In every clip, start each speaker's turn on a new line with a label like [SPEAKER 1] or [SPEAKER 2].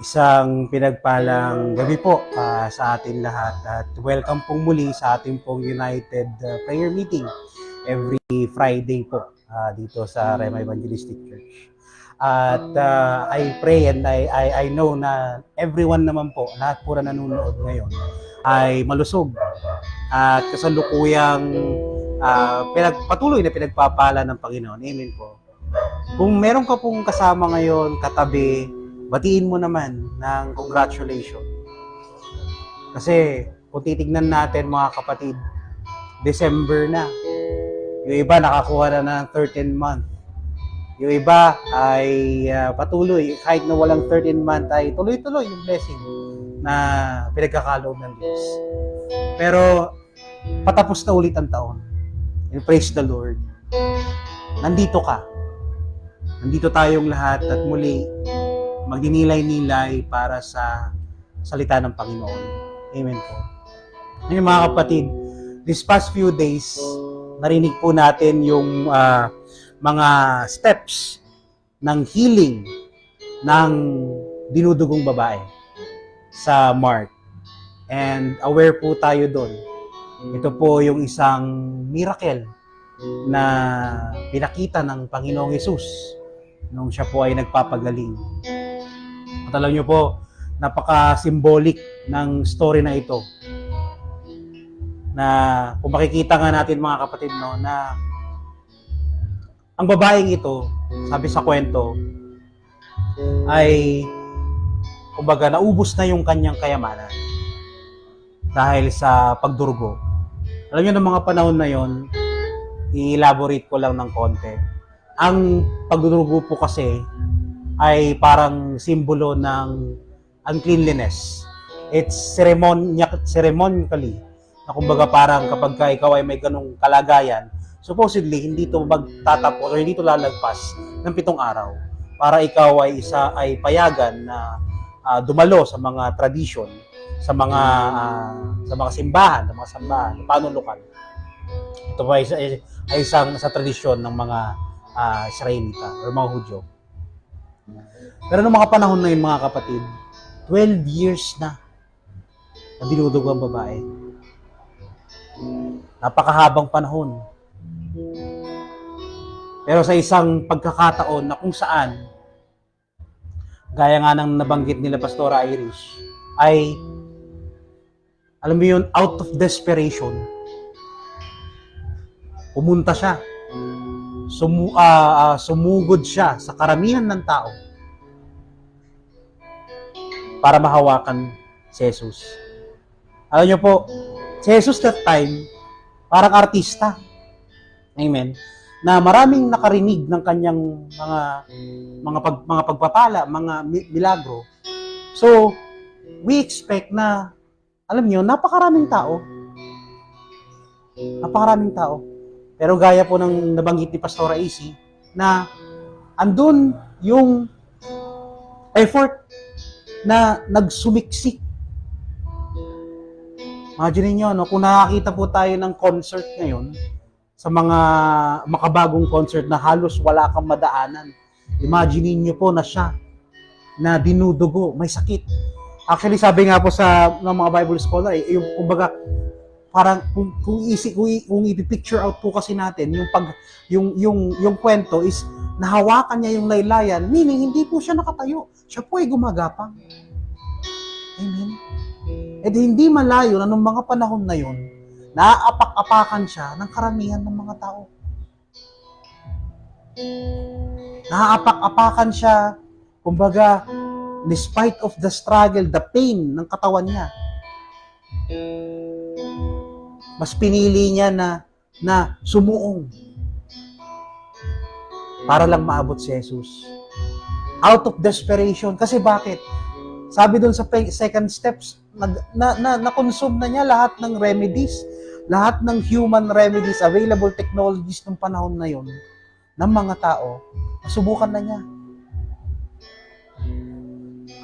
[SPEAKER 1] Isang pinagpalang gabi po sa atin lahat at welcome pong muli sa ating pong United Prayer Meeting every Friday po dito sa Rema Evangelistic Church. At I pray and I know na everyone naman po, lahat po na nanonood ngayon ay malusog at kasalukuyang patuloy na pinagpapala ng Panginoon. Amen po. Kung meron ka pong kasama ngayon, katabi, batiin mo naman ng congratulations. Kasi kung titignan natin mga kapatid, December na. Yung iba nakakuha na ng 13 month. Yung iba ay patuloy, kahit na walang 13 month ay tuloy-tuloy yung blessing na pinagkakaloob ng Diyos. Pero patapos na ulit ang taon. And praise the Lord. Nandito ka. Nandito tayong lahat at muli magdinilay-nilay para sa salita ng Panginoon. Amen po. Ngayon mga kapatid, these past few days, narinig po natin yung mga steps ng healing ng dinudugong babae sa Mark. And aware po tayo doon. Ito po yung isang miracle na pinakita ng Panginoong Hesus nung siya po ay nagpapagaling. At alam niyo po, napaka-symbolic ng story na ito. Na kung makikita nga natin mga kapatid, no, na ang babaeng ito, sabi sa kwento, ay kumbaga naubos na yung kanyang kayamanan dahil sa pagdurugo. Alam niyo, ng mga panahon na yon, i-elaborate ko lang ng konti. Ang pagdudurugo po kasi ay parang simbolo ng uncleanliness. It's ceremonically na kumbaga parang kapag ka ikaw ay may ganong kalagayan, supposedly hindi ito magtatapos o hindi ito lalagpas ng 7 araw para ikaw ay payagan na dumalo sa mga tradisyon, sa mga simbahan, panunukal. Ito pa ay isang sa tradisyon ng mga Israelita o mga Hudyo. Pero noong mga panahon na yun, mga kapatid, 12 years na dinudugo ang babae. Napakahabang panahon. Pero sa isang pagkakataon na kung saan, gaya nga ng nabanggit nila Pastora Irish, ay, alam mo yun, out of desperation, pumunta siya. Sumugod siya sa karamihan ng tao para mahawakan si Jesus. Alam niyo po, si Jesus that time, parang artista. Amen. Na maraming nakarinig ng kanyang mga pagpapala, mga milagro. So, we expect na, alam niyo, napakaraming tao. Napakaraming tao. Pero gaya po ng nabanggit ni Pastora AC, na andun yung effort na nagsumiksik. Imagine niyo, no, kung nakakita po tayo ng concert ngayon, sa mga makabagong concert na halos wala kang madaanan, imagine niyo po na siya, na dinudugo, may sakit. Actually, sabi nga po sa mga Bible scholar, yung kumbaga, parang kung i-picture out po kasi natin yung kwento is nahawakan niya yung laylayan, meaning hindi po siya nakatayo, siya po ay gumagapang. Amen. And hindi malayo na nung mga panahon na yun, naaapak-apakan siya ng karamihan ng mga tao. Naaapak-apakan siya, kumbaga, despite of the struggle, the pain ng katawan niya, mas pinili niya na sumuong para lang maabot si Jesus. Out of desperation. Kasi bakit? Sabi doon sa second steps, na-consume na niya lahat ng remedies, lahat ng human remedies, available technologies ng panahon na yon ng mga tao, nasubukan na niya.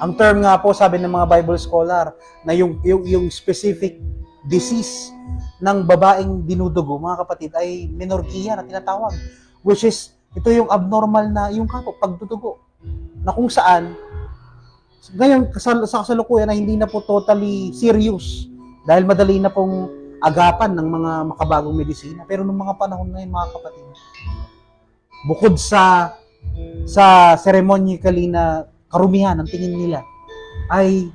[SPEAKER 1] Ang term nga po, sabi ng mga Bible scholar, na yung specific disease ng babaeng dinudugo, mga kapatid, ay menorrhagia na tinatawag. Which is, ito yung abnormal na, yung pagdudugo. Na kung saan, Ngayon, sa kasalukuyan na hindi na po totally serious dahil madali na pong agapan ng mga makabagong medisina. Pero nung mga panahon na yun, mga kapatid, bukod sa ceremonically na karumihan ng tingin nila, ay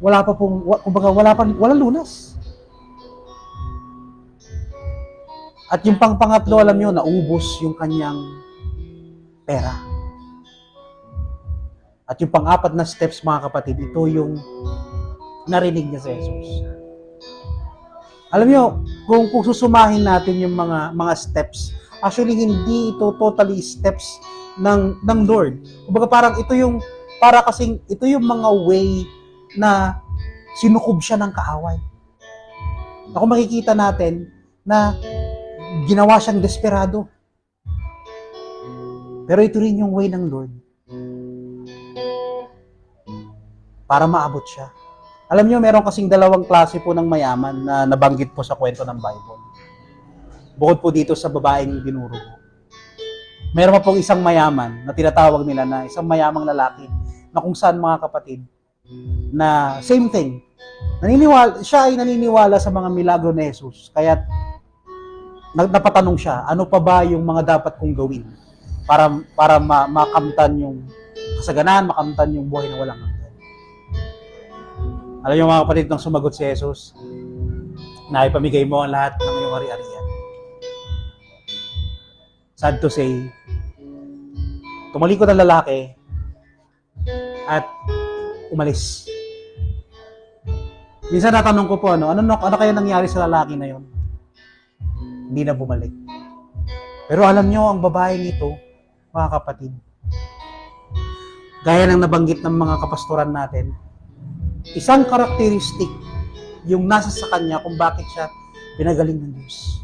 [SPEAKER 1] wala pa pong, kumbaga, walang lunas. At yung pangatlo, alam nyo, naubos yung kanyang pera. At yung pang-apat na steps, mga kapatid, ito yung narinig niya sa Jesus. Alam nyo, kung susumahin natin yung mga steps, actually, hindi ito totally steps ng Lord. Kumbaga parang ito yung, ito yung mga way na sinukob siya ng kaaway. Ako makikita natin na ginawa siyang desperado. Pero ito rin yung way ng Lord para maabot siya. Alam niyo, meron kasing dalawang klase po ng mayaman na nabanggit po sa kwento ng Bible. Bukod po dito sa babaeng dinurugo. Meron pa pong isang mayaman na tinatawag nila na isang mayamang lalaki na kung saan, mga kapatid, na same thing. Siya ay naniniwala sa mga milagro ni Jesus. Kaya napatanong siya, ano pa ba yung mga dapat kong gawin para makamtan yung kasaganan, makamtan yung buhay na walang hanggan. Alam niyo, mga kapatid, nang sumagot si Jesus, na ipamigay mo ang lahat ng iyong ari-arian. Sad to say, tumalikod ang lalaki at umalis. Minsan natanong ko po, ano kaya nangyari sa lalaki na yon? Hindi na bumalik. Pero alam nyo, ang babaeng ito, mga kapatid, gaya ng nabanggit ng mga kapastoran natin, isang karakteristik yung nasa sa kanya kung bakit siya pinagaling ng Diyos.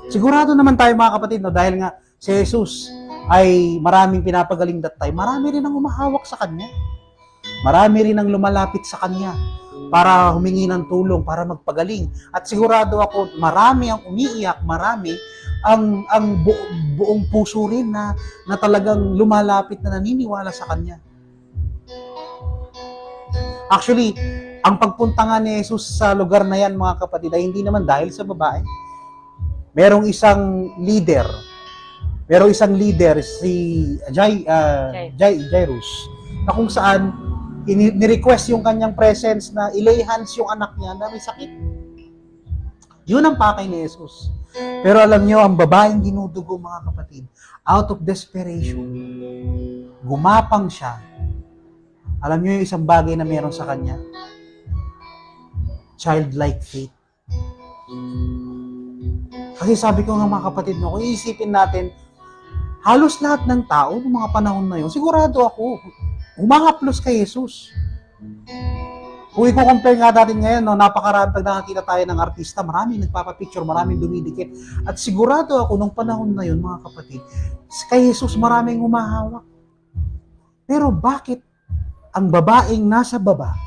[SPEAKER 1] Sigurado naman tayo, mga kapatid, no, dahil nga si Jesus ay maraming pinapagaling that time, marami rin ang umahawak sa kanya. Marami rin ang lumalapit sa kanya para humingi ng tulong, para magpagaling. At sigurado ako, marami ang umiiyak, marami ang buong puso rin na talagang lumalapit na naniniwala sa kanya. Actually, ang pagpunta nga ni Jesus sa lugar na yan, mga kapatid, ay hindi naman dahil sa babae. Merong isang leader, si Jairus, na kung saan ni-request yung kanyang presence na ilay hands yung anak niya na may sakit. Yun ang pakay ni Jesus. Pero alam niyo, ang babaeng dinudugo, mga kapatid, out of desperation, gumapang siya. Alam niyo yung isang bagay na meron sa kanya? Childlike faith. Kasi sabi ko nga, mga kapatid, no, kung iisipin natin, halos lahat ng tao ng mga panahon na yun, sigurado ako, umahaplos kay Jesus. Kung i-compare nga natin ngayon, no, napakarami pag nakakita tayo ng artista, maraming nagpapapicture, maraming dumidikit. At sigurado ako, nung panahon na yun, mga kapatid, kay Jesus maraming humahawak. Pero bakit ang babaeng nasa baba,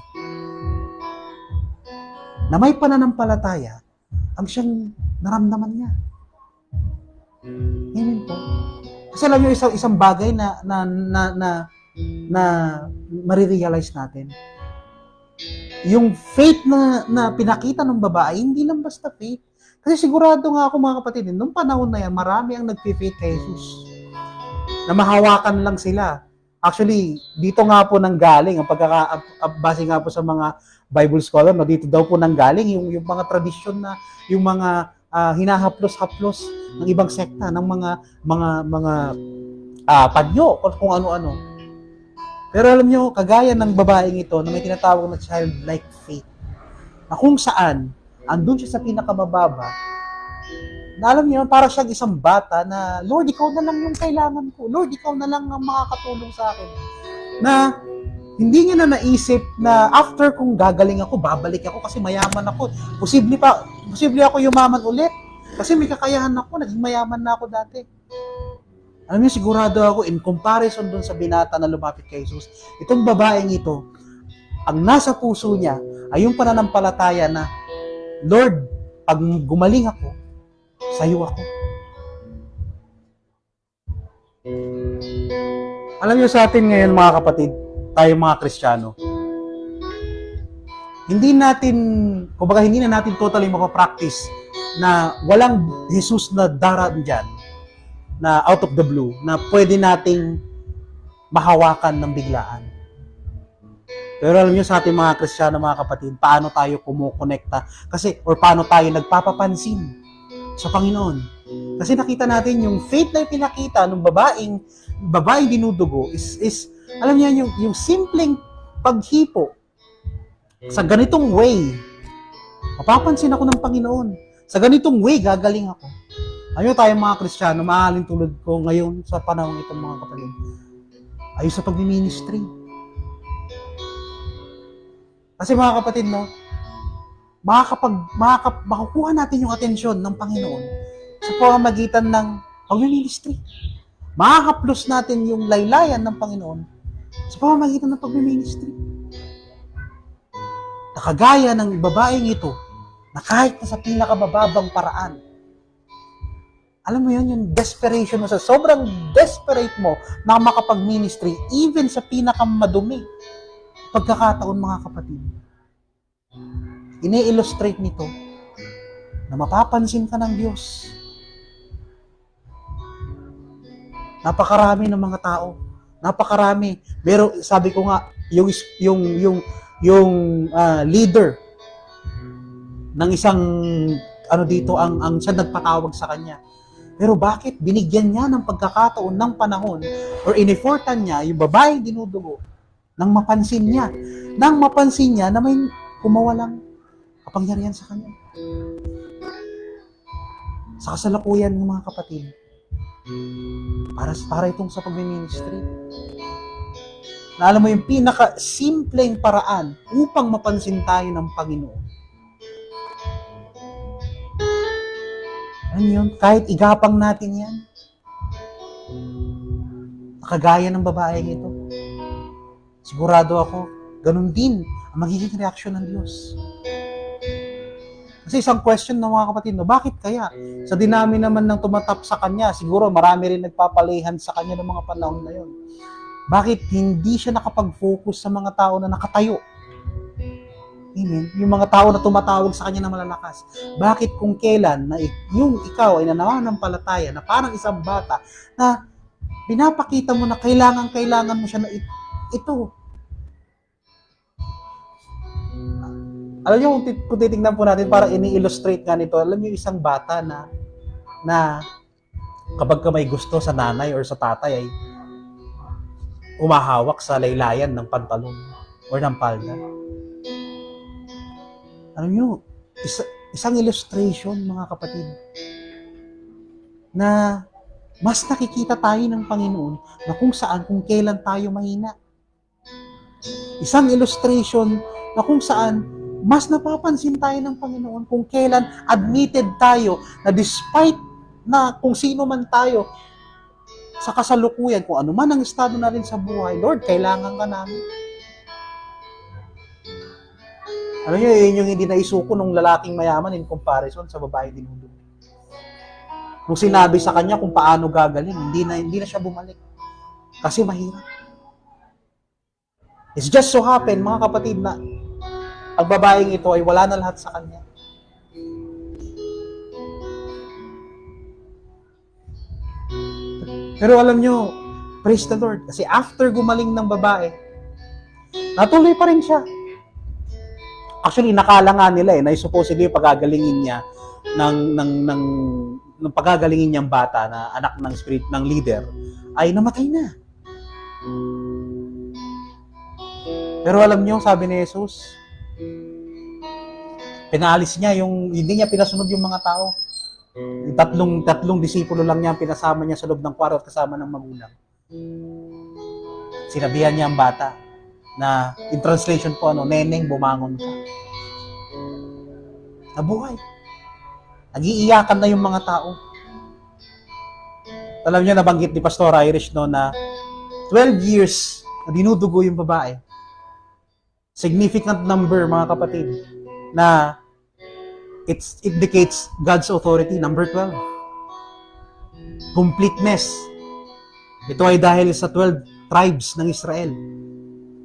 [SPEAKER 1] na may pananampalataya, ang siyang naramdaman niya? Amen po. Kasi alam niyo, isang bagay na marirealize natin, yung faith na pinakita ng babae, hindi lang basta faith. Kasi sigurado nga ako, mga kapatid, nung panahon na yan, marami ang nagpi-faith kay Jesus. Na mahawakan lang sila. Actually, dito nga po nanggaling, base nga po sa mga Bible scholar, no, dito daw po nanggaling yung mga tradisyon na, yung mga hinahaplos-haplos ng ibang sekta, ng mga padyo, kung ano-ano. Pero alam nyo, kagaya ng babaeng ito na may tinatawag na childlike faith, na kung saan, andun siya sa pinakamababa, na alam niyo, para siyang isang bata na, Lord, ikaw na lang yung kailangan ko. Lord, ikaw na lang ang makakatulong sa akin. Na hindi niya na naisip na after kung gagaling ako, babalik ako kasi mayaman ako. Posible ako yumaman ulit. Kasi may kakayahan ako, naging mayaman na ako dati. Alam niyo, sigurado ako, in comparison dun sa binata na lumapit kay Jesus, itong babaeng ito, ang nasa puso niya ay yung pananampalataya na, Lord, pag gumaling ako, sa'yo ako. Alam niyo, sa atin ngayon, mga kapatid, tayong mga Kristiyano, hindi na natin totally mapapractice na walang Jesus na daraan dyan, na out of the blue, na pwede nating mahawakan ng biglaan. Pero alam niyo sa ating mga Kristiyano, mga kapatid, paano tayo kumukonekta? Or paano tayo nagpapapansin sa Panginoon? Kasi nakita natin yung faith na pinakita ng babaeng dinudugo is alam niyo, yung simpleng paghipo sa ganitong way, mapapansin ako ng Panginoon. Sa ganitong way, gagaling ako. Ayaw tayong mga Kristiyano, mahalin tulad ko ngayon sa panahon itong mga kapatid. Ayaw sa pag-ministry. Kasi mga kapatid, no, makukuha natin yung atensyon ng Panginoon sa pamamagitan ng pag-ministry. Makakaplos natin yung laylayan ng Panginoon sa pamamagitan ng pag-ministry. Nakagaya ng babaeng ito, na kahit na sa pinakabababang paraan, alam mo yun, yung desperation mo, sa sobrang desperate mo na makapag-ministry, even sa pinakamadumi pagkakataon, mga kapatid. Ini-illustrate nito na mapapansin ka ng Diyos. Napakarami ng mga tao. Napakarami. Pero sabi ko nga, yung leader ng isang ang siya nagpatawag sa kanya. Pero bakit binigyan niya ng pagkakataon ng panahon or ineffortan niya yung babaeng dinudugo nang mapansin niya na may kumawalang kapangyarihan sa kanya. Sa kasalukuyan ng mga kapatid, para itong sa pag-ministry. Na alam mo yung pinaka-simpleng paraan upang mapansin tayo ng Panginoon. Ano yun? Kahit igapang natin yan. Nakagaya ng babaeng ito. Sigurado ako, ganun din ang magiging reaksyon ng Diyos. Kasi isang question ng mga kapatid, no, bakit kaya? Sa dinami naman ng tumatap sa Kanya, siguro marami rin nagpapalihan sa Kanya ng mga panahon na yun. Bakit hindi siya nakapag-focus sa mga tao na nakatayo? Amen? Yung mga tao na tumatawag sa Kanya na malalakas. Bakit kung kailan na yung ikaw ay nananampalataya na parang isang bata na pinapakita mo na kailangan mo siya na ito. Alam niyo, kung titignan po natin, para ini-illustrate nga nito, alam niyo isang bata na kapag ka may gusto sa nanay or sa tatay ay umahawak sa laylayan ng pantalon or ng palda. Alam niyo, isang illustration, mga kapatid, na mas nakikita tayo ng Panginoon na kung kailan tayo mahina. Isang illustration na kung saan mas napapansin tayo ng Panginoon kung kailan admitted tayo na despite na kung sino man tayo sa kasalukuyan, kung ano man ang estado natin sa buhay, Lord, kailangan ka namin. Ano nyo, yun yung hindi naisuko ng lalaking mayaman in comparison sa babae dinudugo. Nung sinabi sa kanya kung paano gagaling, hindi na siya bumalik. Kasi mahirap. It's just so happen, mga kapatid, na ang babaeng ito ay wala na lahat sa kanya. Pero alam nyo, praise the Lord, kasi after gumaling ng babae, natuloy pa rin siya. Actually, nakala nga nila na supposedly pagagalingin niya ng pagagalingin niyang bata na anak ng spirit ng leader ay namatay na. Pero alam niyo, sabi ni Jesus, pinaalis niya hindi niya pinasunod yung mga tao. Yung tatlong disipulo lang niya ang pinasama niya sa loob ng kwarto at kasama ng magulang. Sinabihan niya ang bata na, in translation po, neneng, bumangon ka. Nabuhay. Nag-iiyakan na yung mga tao. Alam niyo, nabanggit ni Pastor Irish na 12 years na dinudugo yung babae. Significant number, mga kapatid, na it indicates God's authority. Number 12. Completeness. Ito ay dahil sa 12 tribes ng Israel.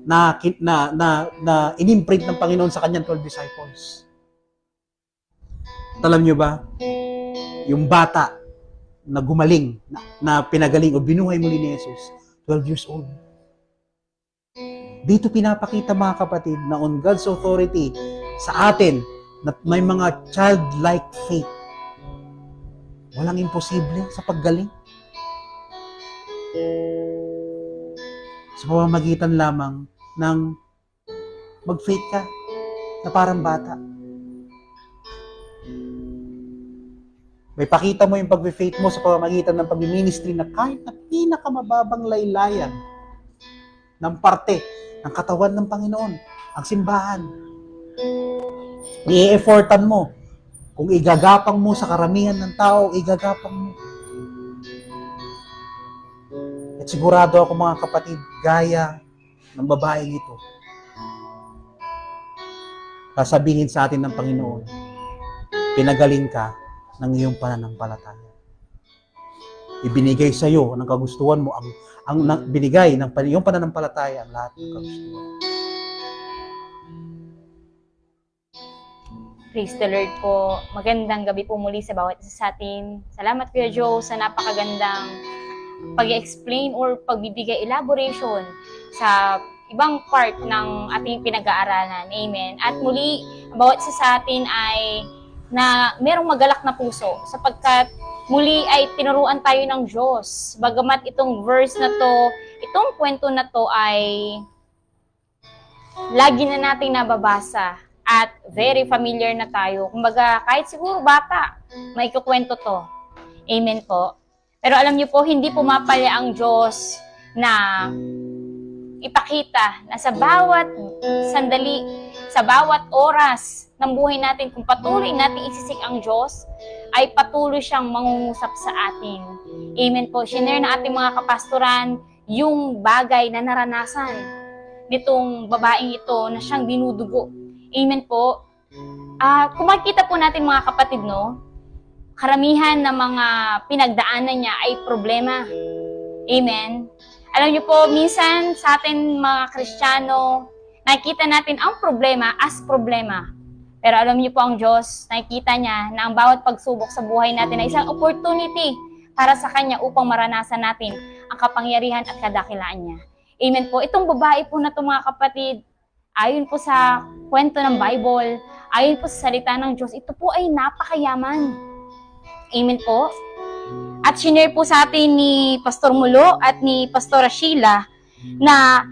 [SPEAKER 1] na inimprint ng Panginoon sa kanyang 12 disciples. At alam nyo ba, yung bata na gumaling, na pinagaling o binuhay muli ni Jesus, 12 years old. Dito pinapakita mga kapatid na on God's authority sa atin na may mga childlike faith. Walang imposible sa paggaling. Sa pamamagitan lamang ng mag-faith ka na parang bata. May pakita mo yung pag-faith mo sa pamamagitan ng pag-ministry na kahit na pinakamababang laylayan ng parte ng katawan ng Panginoon, ang simbahan. I-effortan mo. Kung igagapang mo sa karamihan ng tao, igagapang mo. At sigurado ako mga kapatid, gaya ng babaeng ito, sasabihin sa atin ng Panginoon, pinagaling ka ng iyong pananampalataya. Ibinigay sa iyo ng kagustuhan mo, ang binigay ng iyong pananampalataya ang lahat ng kagustuhan.
[SPEAKER 2] Praise the Lord po. Magandang gabi po muli sa bawat isa sa atin. Salamat Kuya Joe sa napakagandang pag-explain or pagbibigay elaboration sa ibang part ng ating pinag-aaralan. Amen. At muli, bawat isa sa atin ay na merong magalak na puso sapagkat muli ay tinuruan tayo ng Diyos. Bagamat itong verse na to, itong kwento na to ay lagi na nating nababasa at very familiar na tayo. Kumbaga, kahit siguro bata, may ikukwento to. Amen po. Pero alam niyo po, hindi pumapalya ang Diyos na ipakita na sa bawat sandali, sa bawat oras ng buhay natin, kung patuloy natin isisik ang Diyos, ay patuloy siyang mangungusap sa atin. Amen po. Shinare na ating mga kapastoran yung bagay na naranasan nitong babaeng ito na siyang dinudugo. Amen po. Kung makikita po natin mga kapatid, no, karamihan ng mga pinagdaanan niya ay problema. Amen. Alam niyo po, minsan sa atin mga Kristiyano, nakikita natin ang problema as problema. Pero alam niyo po ang Diyos, nakikita niya na ang bawat pagsubok sa buhay natin ay isang opportunity para sa Kanya upang maranasan natin ang kapangyarihan at kadakilaan niya. Amen po. Itong babae po na ito mga kapatid, ayon po sa kwento ng Bible, ayon po sa salita ng Diyos, ito po ay napakayaman. Amen po. At shinare po sa atin ni Pastor Mulo at ni Pastora Sheila na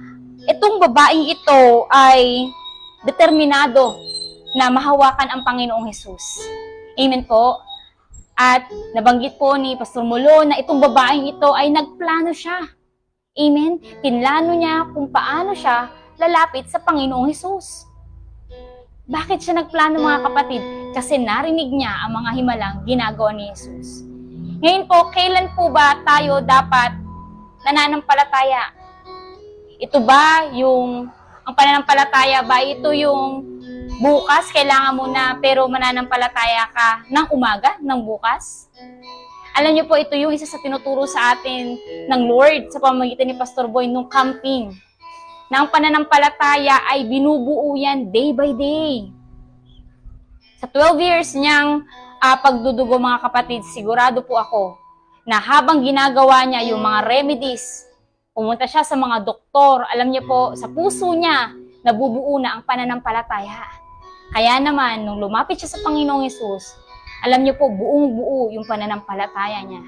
[SPEAKER 2] itong babaeng ito ay determinado na mahawakan ang Panginoong Hesus. Amen po. At nabanggit po ni Pastor Mulo na itong babaeng ito ay nagplano siya. Amen. Pinlano niya kung paano siya lalapit sa Panginoong Hesus. Bakit siya nagplano mga kapatid? Kasi narinig niya ang mga himalang ginagawa ni Hesus. Ngayon po, kailan po ba tayo dapat nananampalataya? Ito ba ang pananampalataya ba ito yung bukas, kailangan mo na pero mananampalataya ka ng umaga, ng bukas? Alam niyo po, ito yung isa sa tinuturo sa atin ng Lord sa pamamagitan ni Pastor Boy nung camping. Na ang pananampalataya ay binubuo yan day by day. Sa 12 years niyang pagdudugo mga kapatid, sigurado po ako na habang ginagawa niya yung mga remedies, pumunta siya sa mga doktor, alam niyo po, sa puso niya, nabubuo na ang pananampalataya. Kaya naman, nung lumapit siya sa Panginoong Hesus, alam niyo po, buong-buo yung pananampalataya niya.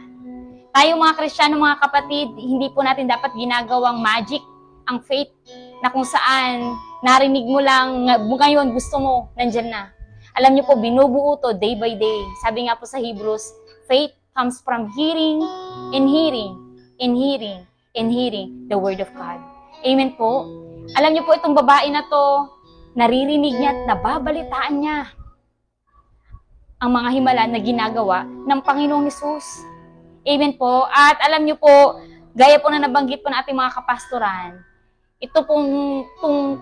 [SPEAKER 2] Tayo mga Kristiyano, mga kapatid, hindi po natin dapat ginagawang magic ang faith na kung saan narinig mo lang, ngayon gusto mo, nandyan na. Alam niyo po, binubuo to day by day. Sabi nga po sa Hebrews, faith comes from hearing and hearing and hearing and hearing the Word of God. Amen po. Alam niyo po, itong babae na to, naririnig niya at nababalitaan niya ang mga himala na ginagawa ng Panginoong Hesus. Amen po. At alam niyo po, gaya po na nabanggit po na ating mga kapastoran, ito pong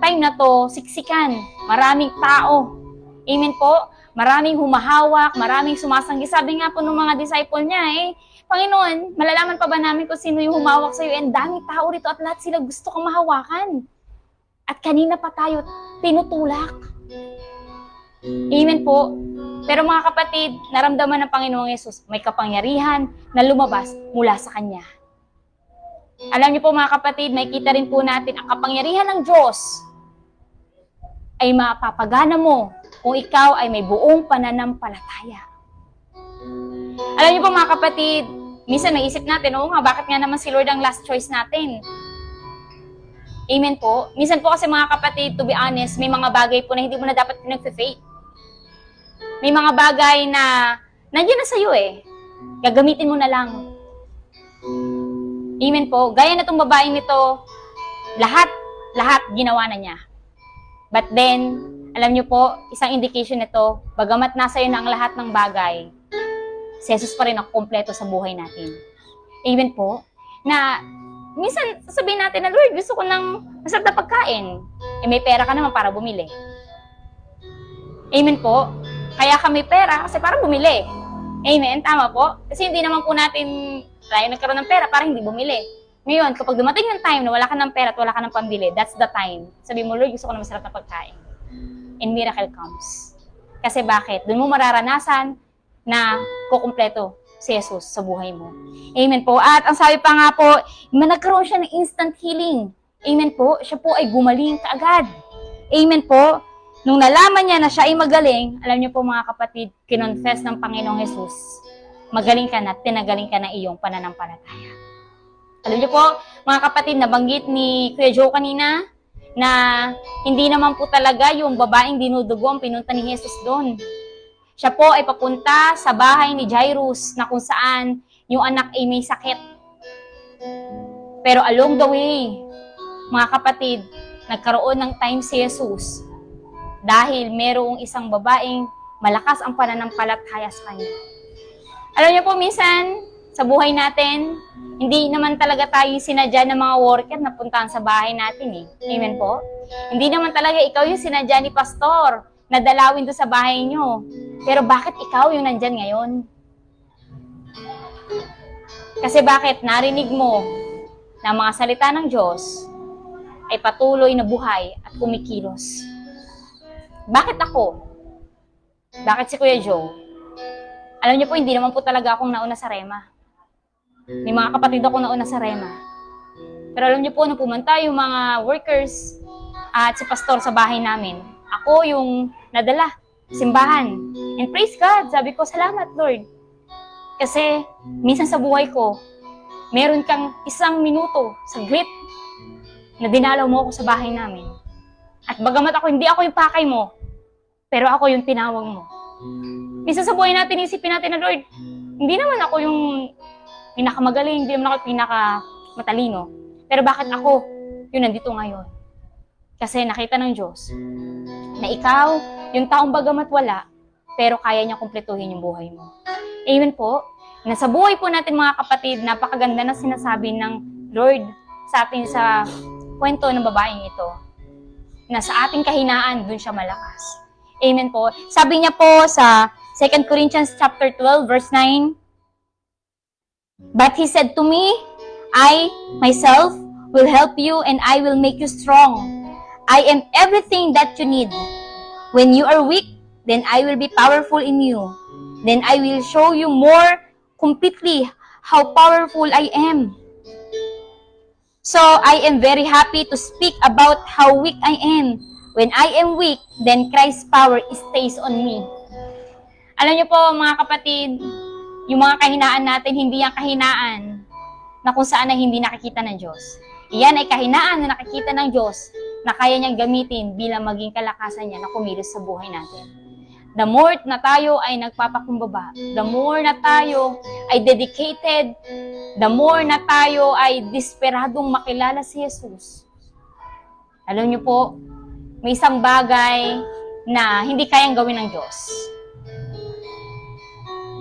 [SPEAKER 2] time na to, siksikan, maraming tao. Amen po. Maraming humahawak, maraming sumasanggi. Sabi nga po ng mga disciple niya, Panginoon, malalaman pa ba namin kung sino yung humawak sa'yo? And daming tao rito at lahat sila gusto kang mahawakan. At kanina pa tayo tinutulak. Amen po. Pero mga kapatid, naramdaman ng Panginoong Yesus, may kapangyarihan na lumabas mula sa Kanya. Alam niyo po mga kapatid, makikita rin po natin ang kapangyarihan ng Diyos ay mapapagana mo kung ikaw ay may buong pananampalataya. Alam niyo po mga kapatid, minsan naisip natin, oo nga, bakit nga naman si Lord ang last choice natin? Amen po. Minsan po kasi mga kapatid, to be honest, may mga bagay po na hindi mo na dapat pinag-faith. May mga bagay na nandiyan na sa'yo eh. Gagamitin mo na lang. Amen po. Gaya na itong babaeng nito, lahat ginawa na niya. But then, alam niyo po, isang indication nito, bagamat nasa iyo na ang lahat ng bagay, si Jesus pa rin ang kumpleto sa buhay natin. Amen po. Na, minsan sasabihin natin na, Lord, gusto ko ng masarap na pagkain. Eh may pera ka naman para bumili. Amen po. Kaya kami pera kasi para bumili. Amen? Tama po? Kasi hindi naman po natin tayo nagkaroon ng pera para hindi bumili. Ngayon, kapag dumating ng time na wala ka ng pera at wala ka ng pambili, that's the time. Sabi mo, Lord, gusto ko ng masarap na pagkain. And miracle comes. Kasi bakit? Doon mo mararanasan na kukumpleto si Jesus sa buhay mo. Amen po. At ang sabi pa nga po, nagkaroon siya ng instant healing. Amen po. Siya po ay gumaling kaagad. Amen po. Nung nalaman niya na siya ay magaling, alam niyo po mga kapatid, kinonfess ng Panginoong Jesus, magaling ka na at pinagaling ka na iyong pananampalataya. Alam niyo po, mga kapatid, nabanggit ni Kuya Joe kanina na hindi naman po talaga yung babaeng dinudugo ang pinunta ni Jesus doon. Siya po ay papunta sa bahay ni Jairus na kung saan yung anak ay may sakit. Pero along the way, mga kapatid, nagkaroon ng time si Jesus dahil merong isang babaeng malakas ang pananampalataya sa kanya. Alam niyo po, minsan, sa buhay natin, hindi naman talaga tayo sinadya ng mga worker na puntahan sa bahay natin eh. Amen po? Hindi naman talaga ikaw yung sinadya ni pastor na dalawin doon sa bahay nyo. Pero bakit ikaw yung nandyan ngayon? Kasi bakit narinig mo na mga salita ng Diyos ay patuloy na buhay at kumikilos? Bakit ako? Bakit si Kuya Joe? Alam niyo po, hindi naman po talaga akong nauna sa Rema. May mga kapatid ako nauna sa Rema. Pero alam niyo po, nung pumunta yung mga workers at si pastor sa bahay namin, ako yung nadala, simbahan. And praise God, sabi ko, salamat Lord. Kasi minsan sa buhay ko, meron kang 1 minuto, saglit, na dinalaw mo ako sa bahay namin. At bagamat hindi ako yung pakay mo, pero ako yung tinawag mo. Minsan sa buhay natin, isipin natin na, Lord, hindi naman ako yung pinakamagaling, hindi naman ako yung pinakamatalino. Pero bakit ako yung nandito ngayon? Kasi nakita ng Diyos na ikaw, yung taong bagamat wala, pero kaya niya kumpletuhin yung buhay mo. Amen po. Nasa buhay po natin mga kapatid, napakaganda na sinasabi ng Lord sa atin sa kwento ng babaeng ito. Na sa ating kahinaan, dun siya malakas. Amen po. Sabi niya po sa 2 Corinthians chapter 12, verse 9, But he said to me, I, myself, will help you and I will make you strong. I am everything that you need. When you are weak, then I will be powerful in you. Then I will show you more completely how powerful I am. So I am very happy to speak about how weak I am. When I am weak, then Christ's power stays on me. Alam niyo po mga kapatid, yung mga kahinaan natin, hindi yung kahinaan na kung saan na hindi nakikita ng Diyos. Iyan ay kahinaan na nakikita ng Diyos na kaya niyang gamitin bilang maging kalakasan niya na kumilos sa buhay natin. The more na tayo ay nagpapakumbaba, the more na tayo ay dedicated, the more na tayo ay desperadong makilala si Jesus. Alam niyo po, may isang bagay na hindi kayang gawin ng Diyos.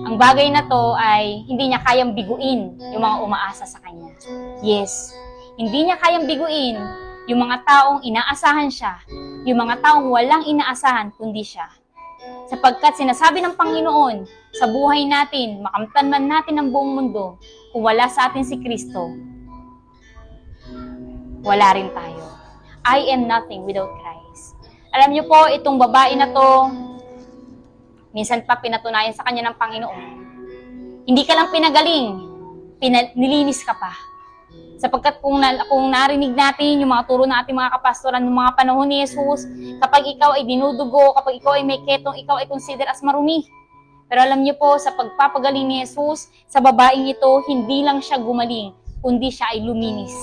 [SPEAKER 2] Ang bagay na to ay hindi niya kayang biguin yung mga umaasa sa Kanya. Yes, hindi niya kayang biguin yung mga taong inaasahan siya, yung mga taong walang inaasahan kundi siya. Sapagkat sinasabi ng Panginoon, sa buhay natin, makamtan man natin ang buong mundo, kung wala sa atin si Kristo, wala rin tayo. I am nothing without Christ. Alam niyo po, itong babae na to, minsan pa pinatunayan sa kanya ng Panginoon. Hindi ka lang pinagaling, nilinis ka pa. Sapagkat kung narinig natin yung mga turo ng ating mga kapastoran ng mga panahon ni Jesus, kapag ikaw ay dinudugo, kapag ikaw ay may ketong, ikaw ay consider as marumi. Pero alam niyo po, sa pagpapagaling ni Jesus, sa babaeng ito, hindi lang siya gumaling, kundi siya ay luminis.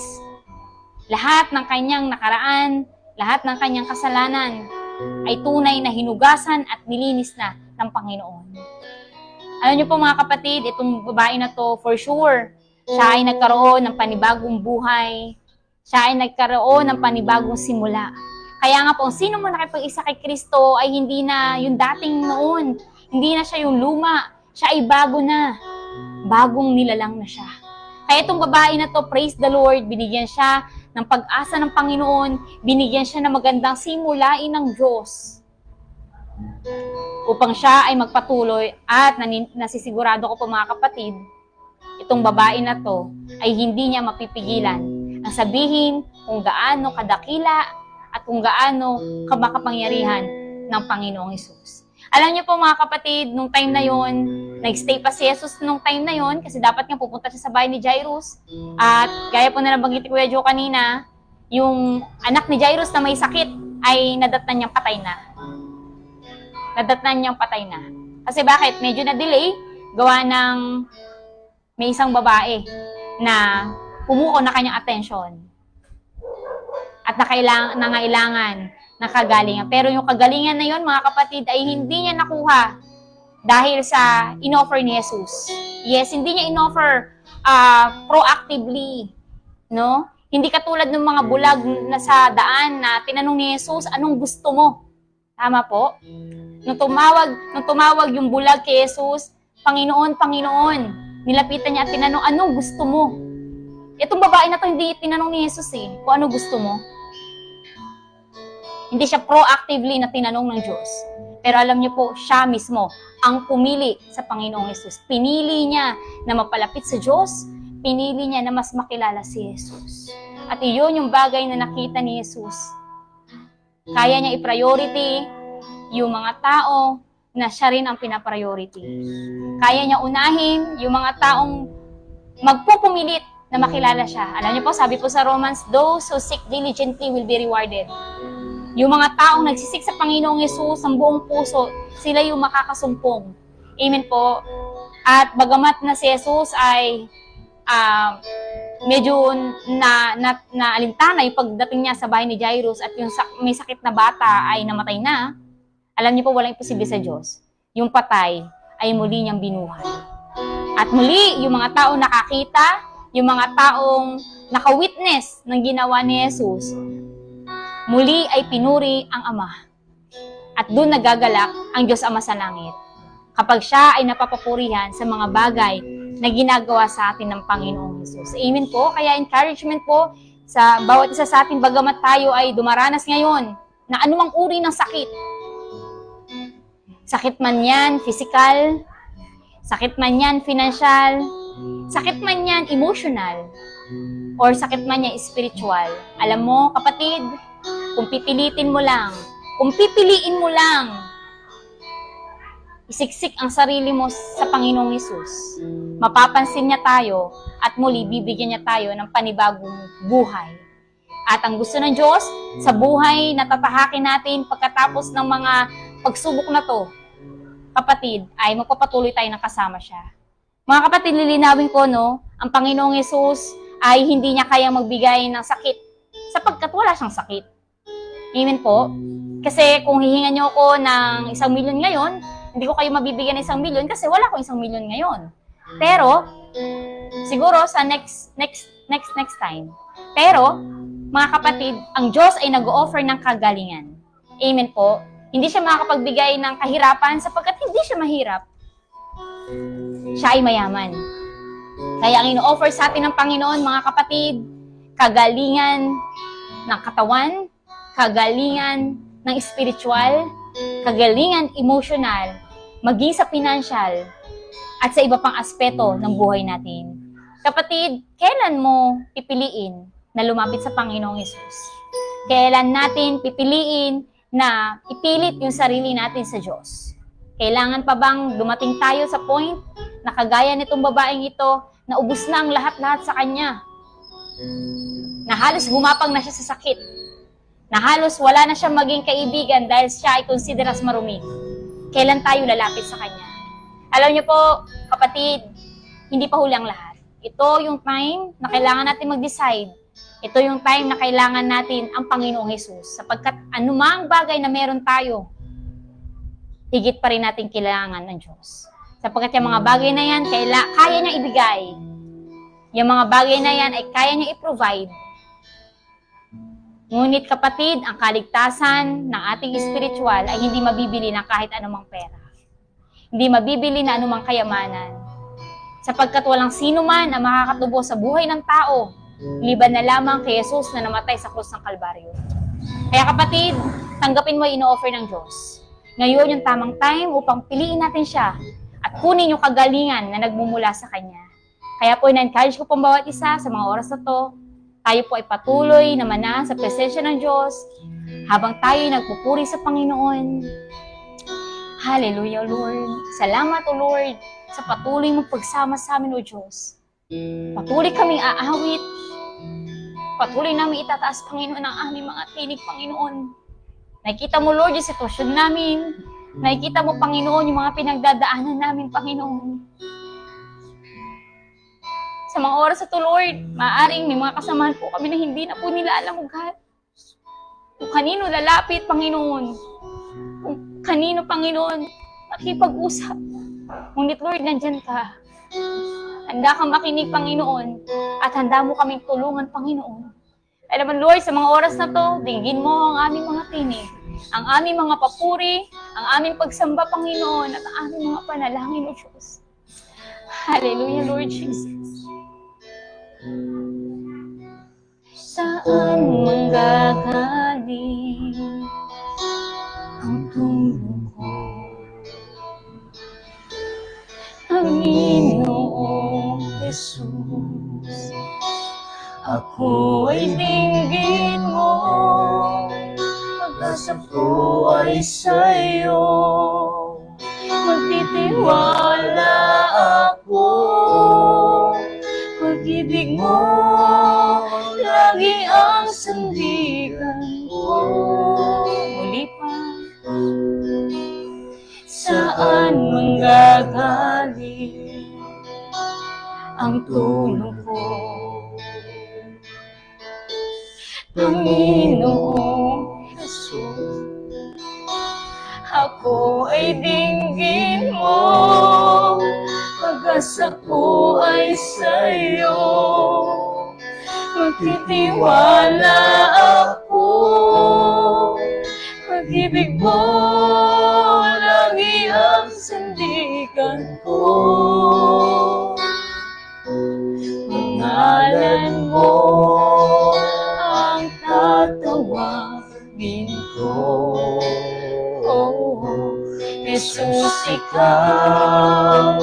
[SPEAKER 2] Lahat ng kanyang nakaraan, lahat ng kanyang kasalanan, ay tunay na hinugasan at nilinis na ng Panginoon. Alam niyo po mga kapatid, itong babae na to, for sure, siya ay nagkaroon ng panibagong buhay. Siya ay nagkaroon ng panibagong simula. Kaya nga po, sino mo nakipag-isa kay Kristo ay hindi na yung dating noon. Hindi na siya yung luma. Siya ay bago na. Bagong nilalang na siya. Kaya itong babae na to, praise the Lord, binigyan siya ng pag-asa ng Panginoon, binigyan siya ng magandang simulain ng Diyos upang siya ay magpatuloy at nasisigurado ko po mga kapatid, itong babae na to ay hindi niya mapipigilan ang sabihin kung gaano kadakila at kung gaano kamakapangyarihan ng Panginoong Hesus. Alam niyo po mga kapatid, nung time na yon, nagstay pa si Jesus nung time na yon kasi dapat nga pupunta siya sa bahay ni Jairus. At gaya po na nabanggit ni Kuya Joe kanina, yung anak ni Jairus na may sakit ay nadatnan niyang patay na. Nadatnan niyang patay na. Kasi bakit? Medyo na-delay, gawa ng may isang babae na pumuko na kanyang atensyon at nangailangan ng kagalingan. Pero yung kagalingan na yon mga kapatid ay hindi niya nakuha dahil sa inoffer ni Jesus. Yes, hindi niya inoffer proactively, no? Hindi katulad ng mga bulag na sa daan na tinanong ni Jesus, anong gusto mo? Tama po? Nung tumawag yung bulag kay Jesus, Panginoon, Panginoon, nilapitan niya at tinanong, anong gusto mo? Itong babae na to, hindi tinanong ni Jesus kung ano gusto mo. Hindi siya proactively na tinanong ng Diyos. Pero alam niyo po, siya mismo ang pumili sa Panginoong Jesus. Pinili niya na mapalapit sa Diyos, pinili niya na mas makilala si Jesus. At iyon yung bagay na nakita ni Jesus. Kaya niya i-priority yung mga tao na siya rin ang pinapriority. Kaya niya unahin yung mga taong magpupumilit na makilala siya. Alam niyo po, sabi po sa Romans, those who seek diligently will be rewarded. Yung mga taong nagsisik sa Panginoong Hesus ang buong puso, sila yung makakasumpong. Amen po. At bagamat na si Jesus ay medyo naalintana yung pagdating niya sa bahay ni Jairus at yung may sakit na bata ay namatay na, alam niyo po, walang imposible sa Diyos. Yung patay ay muli niyang binuhay. At muli, yung mga taong nakakita, yung mga taong nakawitness ng ginawa ni Jesus, muli ay pinuri ang Ama. At doon nagagalak ang Diyos Ama sa langit. Kapag siya ay napapapurihan sa mga bagay na ginagawa sa atin ng Panginoong Jesus. Amen po. Kaya encouragement po sa bawat isa sa atin, bagamat tayo ay dumaranas ngayon na anumang uri ng sakit. Sakit man yan, physical, sakit man yan, financial, sakit man yan, emotional, or sakit man yan, spiritual. Alam mo, kapatid, kung pipiliin mo lang, isiksik ang sarili mo sa Panginoong Hesus, mapapansin niya tayo at muli bibigyan niya tayo ng panibagong buhay. At ang gusto ng Diyos, sa buhay na tatahakin natin pagkatapos ng mga pagsubok na to, kapatid, ay magpapatuloy tayo ng kasama siya. Mga kapatid, lilinawin ko, no, ang Panginoong Hesus ay hindi niya kayang magbigay ng sakit sapagkat wala siyang sakit. Amen po? Kasi kung hihingan niyo ako ng 1 milyon ngayon, hindi ko kayo mabibigyan ng 1 milyon kasi wala akong 1 milyon ngayon. Pero, siguro sa next time. Pero, mga kapatid, ang Diyos ay nag-o-offer ng kagalingan. Amen po? Hindi siya makakapagbigay ng kahirapan sapagkat hindi siya mahirap. Siya ay mayaman. Kaya ang ino-offer sa atin ng Panginoon, mga kapatid, kagalingan ng katawan, kagalingan ng spiritual, kagalingan emotional, maging sa financial, at sa iba pang aspeto ng buhay natin. Kapatid, kailan mo pipiliin na lumapit sa Panginoong Hesus? Kailan natin pipiliin na ipilit yung sarili natin sa Diyos? Kailangan pa bang dumating tayo sa point na kagaya nitong babaeng ito, na ubos na ang lahat-lahat sa kanya? Na halos gumapang na siya sa sakit. Na halos wala na siyang maging kaibigan dahil siya ay consider as marumi. Kailan tayo lalapit sa kanya? Alam niyo po, kapatid, hindi pa huli ang lahat. Ito yung time na kailangan natin mag-decide. Ito yung time na kailangan natin ang Panginoong Hesus. Sapagkat anumang bagay na meron tayo, higit pa rin natin kailangan ng Diyos. Sapagkat yung mga bagay na yan, kaya niya ibigay. Yung mga bagay na yan ay kaya niya i-provide. Ngunit kapatid, ang kaligtasan ng ating spiritual ay hindi mabibili ng kahit anumang pera. Hindi mabibili na anumang kayamanan. Sapagkat walang sino man ang makakatubo sa buhay ng tao, liban na lamang kay Jesus na namatay sa krus ng Kalbaryo. Kaya kapatid, tanggapin mo yung ino-offer ng Diyos. Ngayon yung tamang time upang piliin natin siya at kunin yung kagalingan na nagmumula sa Kanya. Kaya po, in-encourage ko pong bawat isa sa mga oras na to, tayo po ay patuloy na manahal sa presensya ng Diyos habang tayo ay nagpupuri sa Panginoon. Hallelujah, Lord. Salamat, O Lord, sa patuloy mong pagsama sa amin, O Diyos. Patuloy kaming aawit. Patuloy namin itataas, Panginoon, ang aming mga tinig, Panginoon. Nakikita mo, Lord, yung sitwasyon namin. Nakikita mo, Panginoon, yung mga pinagdadaanan namin, Panginoon. Sa mga oras na to, Lord, maaaring may mga kasamahan po kami na hindi na po nila alam ugat. Kung kanino lalapit, Panginoon. Kung kanino, Panginoon, makipag-usap. Ngunit, Lord, nandyan ka. Handa kang makinig, Panginoon, at handa mo kaming tulungan, Panginoon. Alam mo, Lord, sa mga oras na to, dinggin mo ang aming mga tinig, ang aming mga papuri, ang aming pagsamba, Panginoon, at ang aming mga panalangin, O Diyos. Hallelujah, Lord Jesus. Saan manggagaling ang tulong ko? Panginoong Jesus, ako ay dinggin mo, pag-asa ko ay sa'yo, magtitiwala ako, pag-ibig mo, lagi ang sandigan ko. Muli pa, saan manggagaling ang tulong ko? Panginoong Jesus, ako ay dinggin mo, pag-asa ko ay sa'yo, magtitiwala ako, pag-ibig mo, lagi ang sandigan ko. Pangalan mo ang tatawagin ko. Jesus, ikaw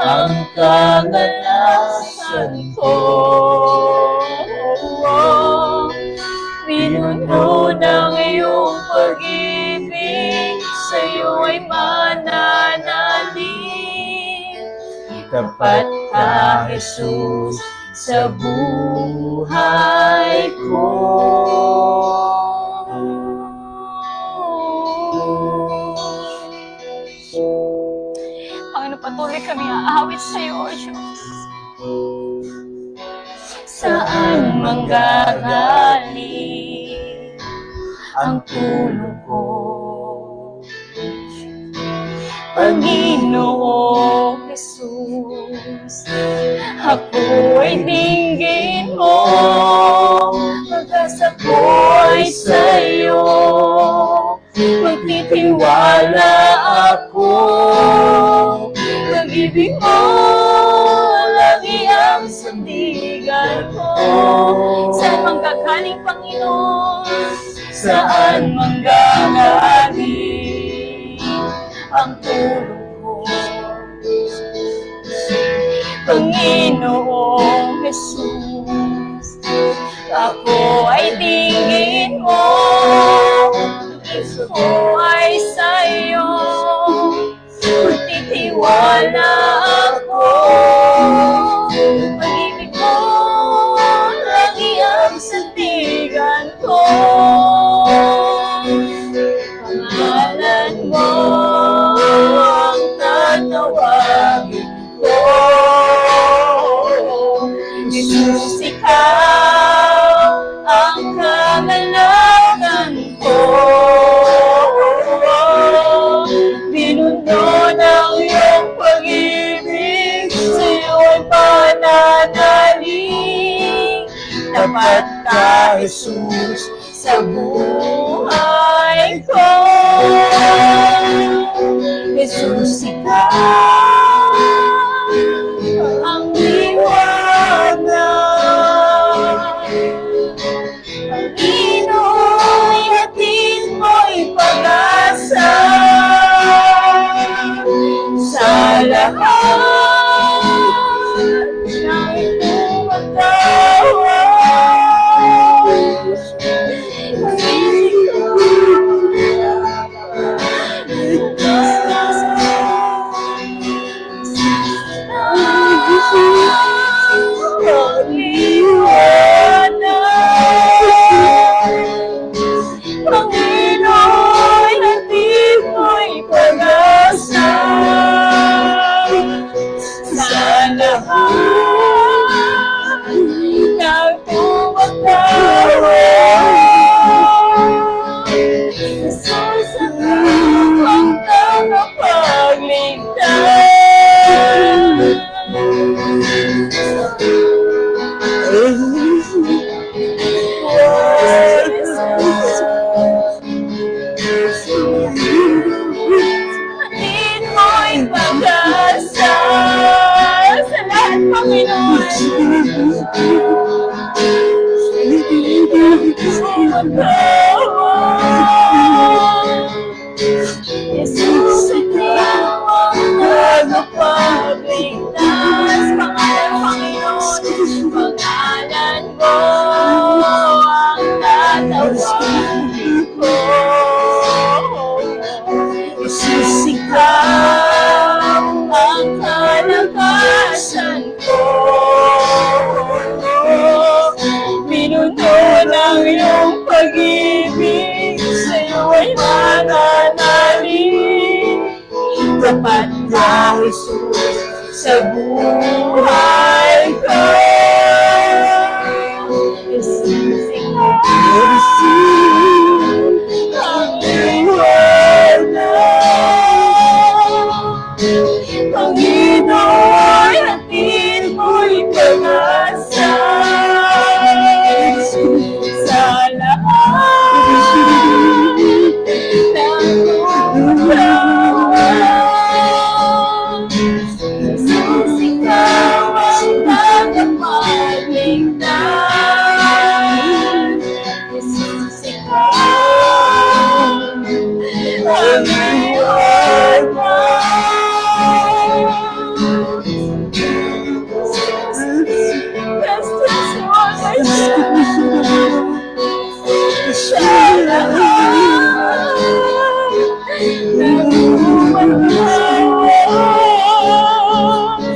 [SPEAKER 2] ang kagalasan ko. Pinuno ng iyong pag-ibig, sa'yo ay mananalig. Tapat ka, Jesus, sa buhay ko. Panginoon, patuloy kami aawit sa iyo, O Diyos. Saan manggagaling ang tulong ko? Panginoong Jesus, ako ay dinggin mo, pag-asa ko ay sa'yo, magtitiwala ako, pag-ibig mo, lagi ang sandigan ko. Saan manggagaling, Panginoon? Saan manggagaling ang tulong ko? Panginoong Jesus, Ako ay tingin mo, puso ko ay sa'yo, magtitiwala ako. Pag-ibig mo, lagi ang sandigan ko. Pangalan mo ang tatawagin ko. Jesus, ikaw ang kamalakan ko. Binuno ng iyong pag-ibig, sa'yo ay pananalig. Tapat ka, Jesus, sa buhay ko. Jesus, ikaw ang liwanag. Panginoon, hatid mo'y pag-asa sa lahat ng tumatawa. Panginoon, hatid mo'y pag-asa sa lahat ng tumatawa. Jesus, ikaw ang hatid mo'y pag-asa sa lahat, Panginoon. Jesus, ikaw ang tagapagligtas. Pangalan, Panginoon, pangalan mo ang tatawagin ko. Jesus, ikaw ang kalakasan ko. Minuto ng iyong pag-ibig, sa'yo ay nananalig. Tapat ka, Jesus, sa buhay ko. Jesus, ikaw ang liwanag. Panginoon, hatid mo'y pag-asa sa lahat ng tumatawa. Jesus, ikaw ang tagapagligtas. Jesus, ikaw ang liwanag. Justice on my sa lahat ng tumatawa.